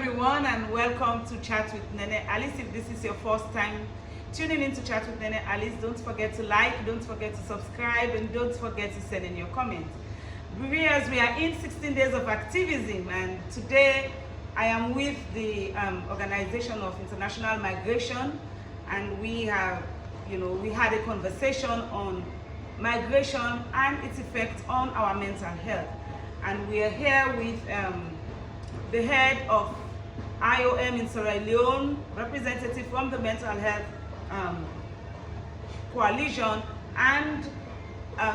everyone, and welcome to Chat with Nene Alice. If this is your first time tuning in to Chat with Nene Alice, don't forget to like, don't forget to subscribe, and don't forget to send in your comments. Viewers, we are in 16 days of activism, and today I am with the Organization of International Migration, and we have, we had a conversation on migration and its effect on our mental health. And we are here with the head of OIM in Sierra Leone, representative from the Mental Health Coalition, and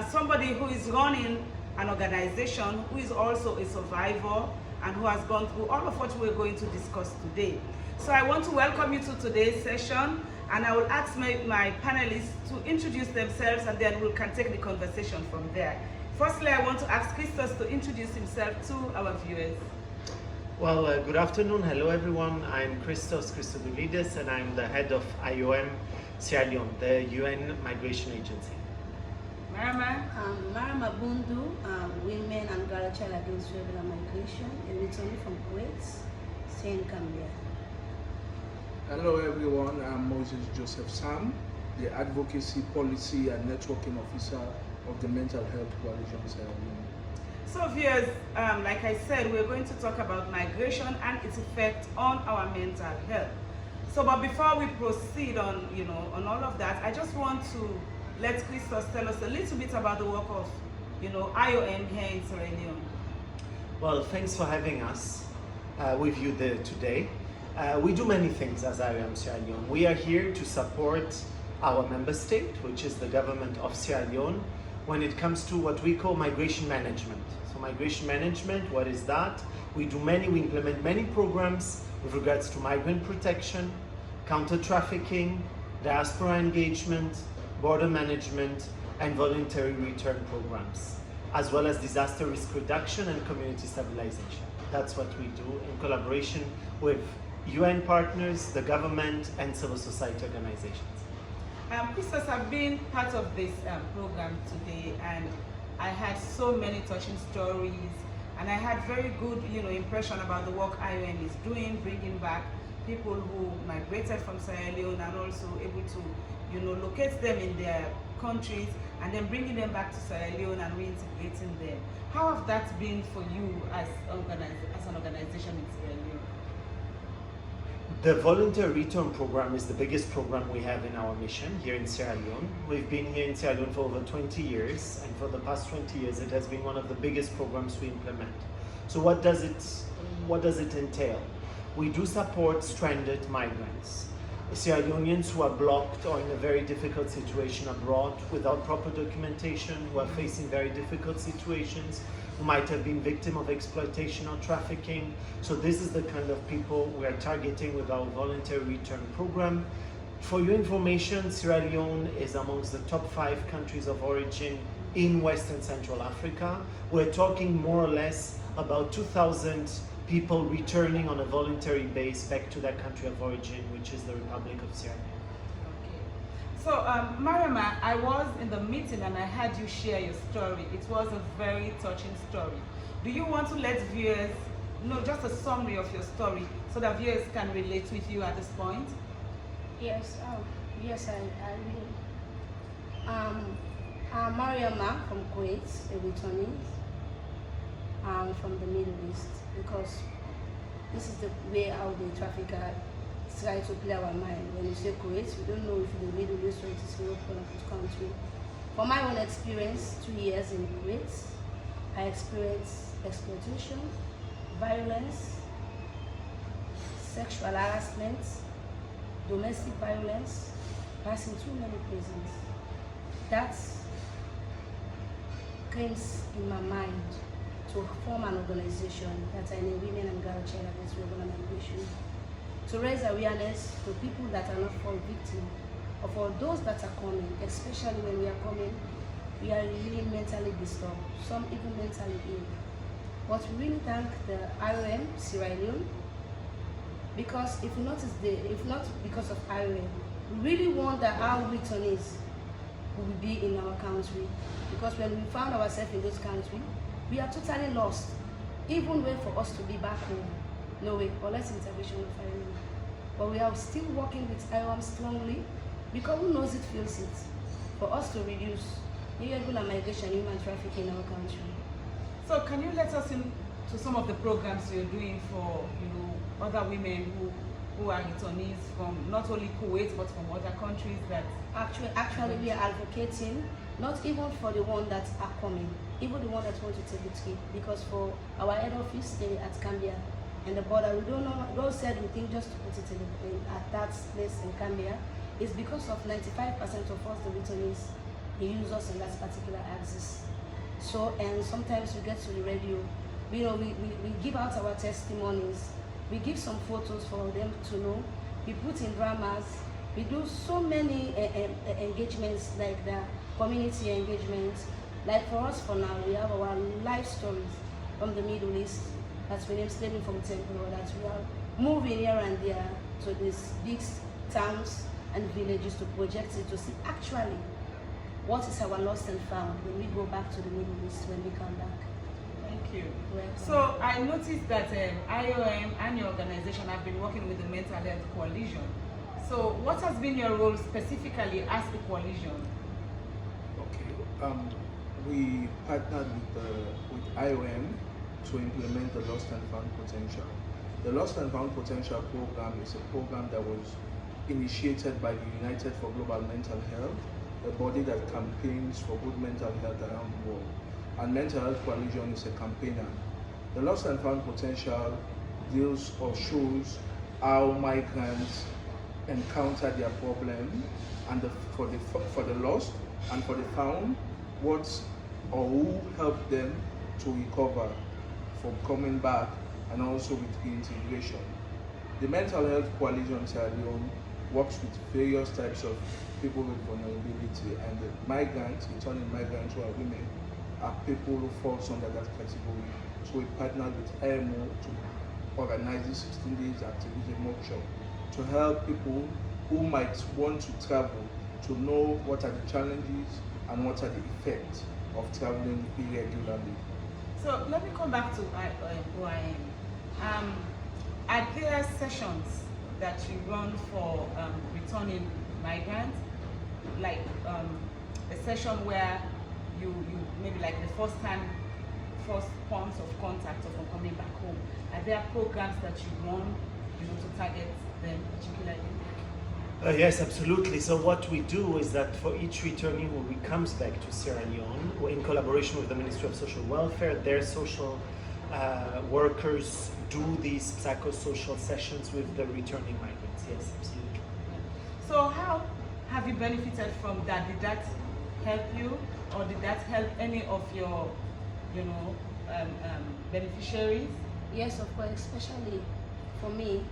somebody who is running an organization who is also a survivor and who has gone through all of what we're going to discuss today. So I want to welcome you to today's session, and I will ask my panelists to introduce themselves, and then we can take the conversation from there. Firstly, I want to ask Christos to introduce himself to our viewers. Well, good afternoon. Hello, everyone. I'm Christos Christodoulides, and I'm the head of OIM Sierra Leone, the UN Migration Agency. Marama? Marama Bundu, Women and Girl Child Against Regular Migration, originally from Kuwait, staying in Gambia. Hello, everyone. I'm Moses Joseph Sam, the Advocacy, Policy and Networking Officer of the Mental Health Coalition Sierra Leone. So viewers, like I said, we're going to talk about migration and its effect on our mental health. So, but before we proceed on, on all of that, I just want to let Christos tell us a little bit about the work of, OIM here in Sierra Leone. Well, thanks for having us with you today. We do many things as OIM Sierra Leone. We are here to support our member state, which is the government of Sierra Leone, when it comes to what we call migration management. So migration management, what is that? We implement many programs with regards to migrant protection, counter-trafficking, diaspora engagement, border management, and voluntary return programs, as well as disaster risk reduction and community stabilization. That's what we do in collaboration with UN partners, the government, and civil society organizations. Christos, I've been part of this program today, and I had so many touching stories, and I had very good, impression about the work OIM is doing, bringing back people who migrated from Sierra Leone and also able to, locate them in their countries and then bringing them back to Sierra Leone and reintegrating them. How have that been for you as an organization in Sierra Leone? The voluntary return program is the biggest program we have in our mission here in Sierra Leone. We've been here in Sierra Leone for over 20 years, and for the past 20 years it has been one of the biggest programs we implement. So what does it entail? We do support stranded migrants, Sierra Leoneans who are blocked or in a very difficult situation abroad without proper documentation, who are facing very difficult situations, who might have been victim of exploitation or trafficking. So this is the kind of people we are targeting with our voluntary return program. For your information, Sierra Leone is amongst the top 5 countries of origin in West and Central Africa. We're talking more or less about 2,000 people returning on a voluntary base back to their country of origin, which is the Republic of Sierra Leone. Okay. So, Marama, I was in the meeting and I had you share your story. It was a very touching story. Do you want to let viewers know just a summary of your story so that viewers can relate with you at this point? Yes, yes, I will. I'm Mariama from Kuwait, a Leone. From the Middle East, because this is the way how the trafficker try to play our mind. When you say Kuwait, we don't know if the Middle East or it is Europe or a country. From my own experience, 2 years in Kuwait, I experienced exploitation, violence, sexual harassment, domestic violence, passing through many prisons. That comes in my mind to form an organization that are in Women and Girl Child Against Regular Migration, to raise awareness to people that are not fall victim of all those that are coming, especially when we are coming, we are really mentally disturbed, some even mentally ill. But we really thank the OIM Sierra Leone, because if not because of OIM, we really wonder how returnees will be in our country, because when we found ourselves in those countries, we are totally lost. Even way for us to be back home, no way, or less intervention of IOM. But we are still working with IOM strongly because who knows it feels it for us to reduce irregular migration, human trafficking in our country. So can you let us into some of the programs you're doing for other women who are returnees from not only Kuwait but from other countries that actually we are advocating not even for the one that are coming, even the one that want to take the trip, because for our head office at Cambia and the border, we don't know. God said we think just to put it at that place in Cambia is because of 95% of us the returnees they use us in that particular axis. So and sometimes we get to the radio, we give out our testimonies, we give some photos for them to know, we put in dramas, we do so many engagements like the community engagements. Like for us for now, we have our life stories from the Middle East that's been enslaving from Temple, that we are moving here and there to these big towns and villages to project it to see actually what is our lost and found when we go back to the Middle East when we come back. Thank you. Welcome. So I noticed that IOM and your organization have been working with the Mental Health Coalition. So what has been your role specifically as the coalition? Okay. We partnered with IOM to implement the Lost and Found Potential. The Lost and Found Potential program is a program that was initiated by the United for Global Mental Health, a body that campaigns for good mental health around the world. And Mental Health Coalition is a campaigner. The Lost and Found Potential deals or shows how migrants encounter their problem, and for the lost and for the found, what or who helped them to recover from coming back, and also with reintegration. The Mental Health Coalition Sierra Leone works with various types of people with vulnerability, and the migrants, returning migrants who are women, are people who fall under that category. So we partnered with IMO to organize this 16 days activism workshop to help people who might want to travel to know what are the challenges and what are the effects of traveling irregularly. So let me come back to OIM. Are there sessions that you run for returning migrants, like a session where you maybe like the first points of contact of coming back home? Are there programs that you run, to target them particularly? Yes, absolutely. So what we do is that for each returnee who comes back to Sierra Leone, in collaboration with the Ministry of Social Welfare, their social workers do these psychosocial sessions with the returning migrants. Yes, absolutely. So how have you benefited from that? Did that help you, or did that help any of your, beneficiaries? Yes, of course, especially for me,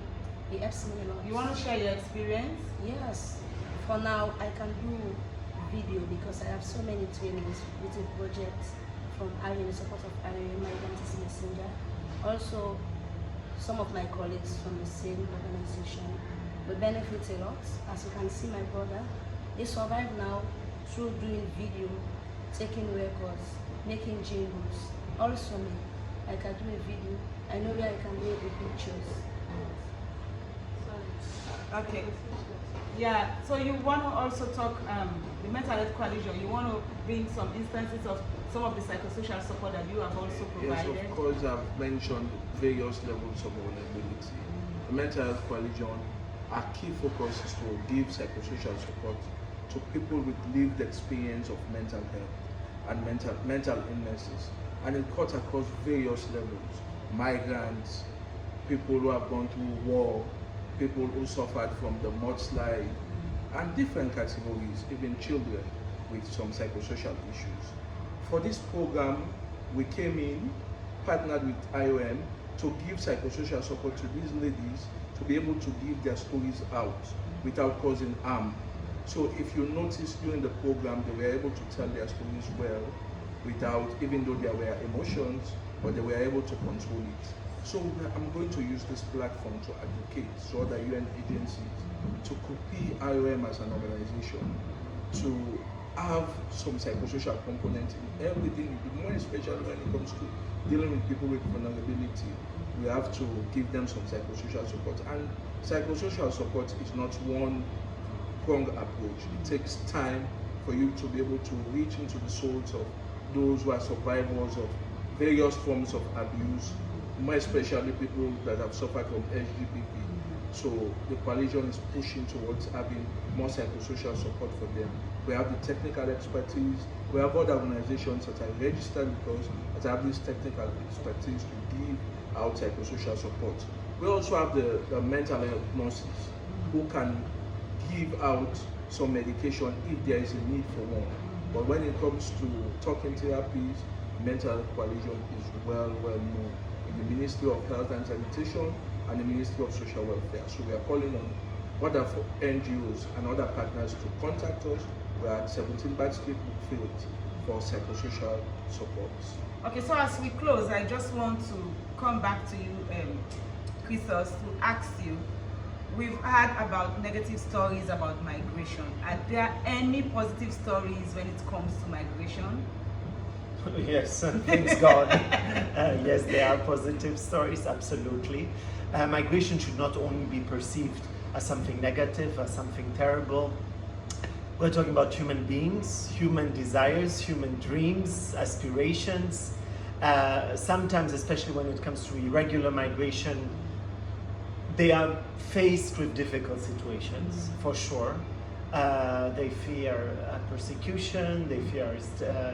it helps me a lot. You want to share your experience? Yes. For now, I can do video because I have so many trainings with a project from IOM, the support of IOM, my identity messenger. Also, some of my colleagues from the same organization will benefit a lot. As you can see, my brother, they survive now through doing video, taking records, making jingles. Also me, I can do a video. I know where I can do the pictures. Okay. Yeah, so you want to also talk, the Mental Health Coalition, you want to bring some instances of some of the psychosocial support that you have also provided? Yes, of course, I've mentioned various levels of vulnerability. The Mental Health Coalition, our key focus is to give psychosocial support to people with lived experience of mental health and mental illnesses. And it cuts across various levels: migrants, people who have gone through war, people who suffered from the mudslide, and different categories, even children with some psychosocial issues. For this program, we came in, partnered with IOM to give psychosocial support to these ladies to be able to give their stories out without causing harm. So if you notice during the program, they were able to tell their stories well without, even though there were emotions, but they were able to control it. So I'm going to use this platform to advocate to other UN agencies to copy IOM as an organization, to have some psychosocial component in everything we do, more especially when it comes to dealing with people with vulnerability. we have to give them some psychosocial support. And psychosocial support is not one prong approach. It takes time for you to be able to reach into the souls of those who are survivors of various forms of abuse, more especially people that have suffered from LGBT. So the coalition is pushing towards having more psychosocial support for them. We have the technical expertise. We have other organizations that are registered with us that have this technical expertise to give out psychosocial support. We also have the mental health nurses who can give out some medication if there is a need for one. But when it comes to talking therapies, mental health coalition is well known in the Ministry of Health and Sanitation and the Ministry of Social Welfare. So we are calling on other NGOs and other partners to contact us. We are at 17 Bad Street, Brookfield for psychosocial support. Okay, so as we close, I just want to come back to you, Christos, to ask you, we've heard about negative stories about migration. Are there any positive stories when it comes to migration? Yes, thanks God. Yes, there are positive stories, absolutely. Migration should not only be perceived as something negative, as something terrible. We're talking about human beings, human desires, human dreams, aspirations. Sometimes, especially when it comes to irregular migration, they are faced with difficult situations, for sure. They fear persecution, they fear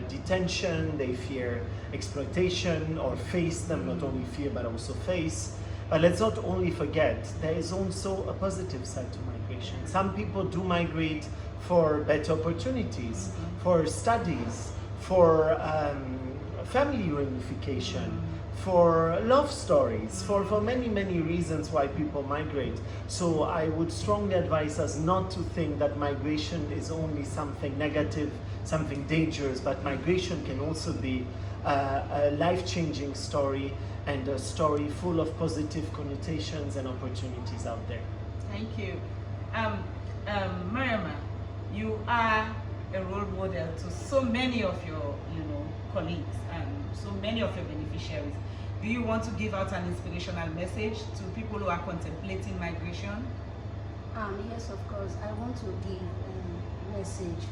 detention, they fear exploitation, or face them, not only fear but also face. But let's not only forget, there is also a positive side to migration. Some people do migrate for better opportunities, for studies, for family reunification, for love stories, for many reasons why people migrate. So I would strongly advise us not to think that migration is only something negative, something dangerous, but migration can also be a life-changing story and a story full of positive connotations and opportunities out there. Thank you. Mariama, you are a role model to so many of your colleagues and so many of your beneficiaries. Do you want to give out an inspirational message to people who are contemplating migration? Yes, of course. I want to give a message.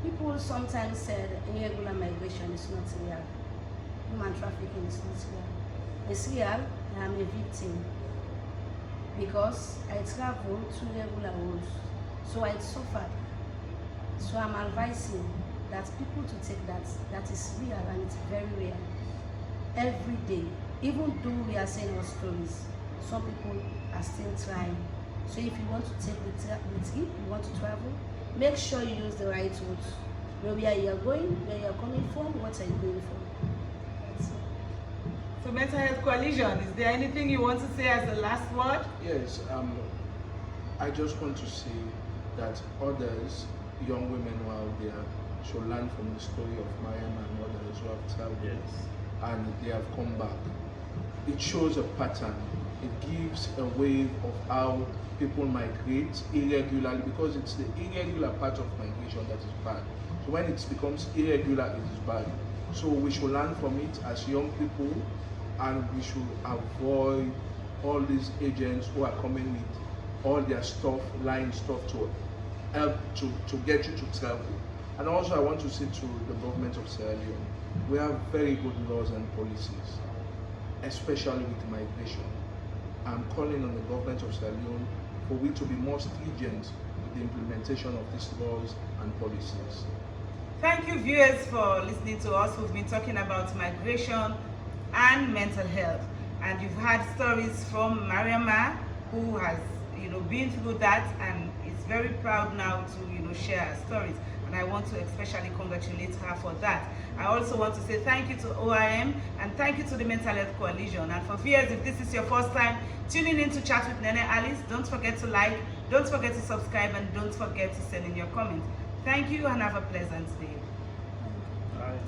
People sometimes said irregular migration is not real. Human trafficking is not real. It's real. I am a victim because I traveled to regular roads, so I suffered. So I'm advising that people to take that is real and it's very real. Every day, even though we are saying our stories, some people are still trying. So if you want to take the trip, you want to travel, make sure you use the right route. Know where you are going, where you are coming from, what are you going for. That's it. So Mental Health Coalition, is there anything you want to say as the last word? Yes, I just want to say that others, young women who are out there, should learn from the story of Mariam and others who have traveled. Yes. And they have come back. It shows a pattern. It gives a way of how people migrate irregularly, because it's the irregular part of migration that is bad. So when it becomes irregular, it is bad. So we should learn from it as young people, and we should avoid all these agents who are coming with all their stuff, lying stuff to help to get you to travel. And also I want to say to the government of Sierra Leone, we have very good laws and policies, especially with migration. I'm calling on the government of Sierra Leone for we to be more stringent with the implementation of these laws and policies. Thank you, viewers, for listening to us. We've been talking about migration and mental health, and you've heard stories from Mariama, who has been through that and is very proud now to share her stories. And I want to especially congratulate her for that. I also want to say thank you to OIM and thank you to the Mental Health Coalition. And for viewers, if this is your first time tuning in to Chat with Nene Alice, don't forget to like, don't forget to subscribe, and don't forget to send in your comments. Thank you and have a pleasant day. Bye.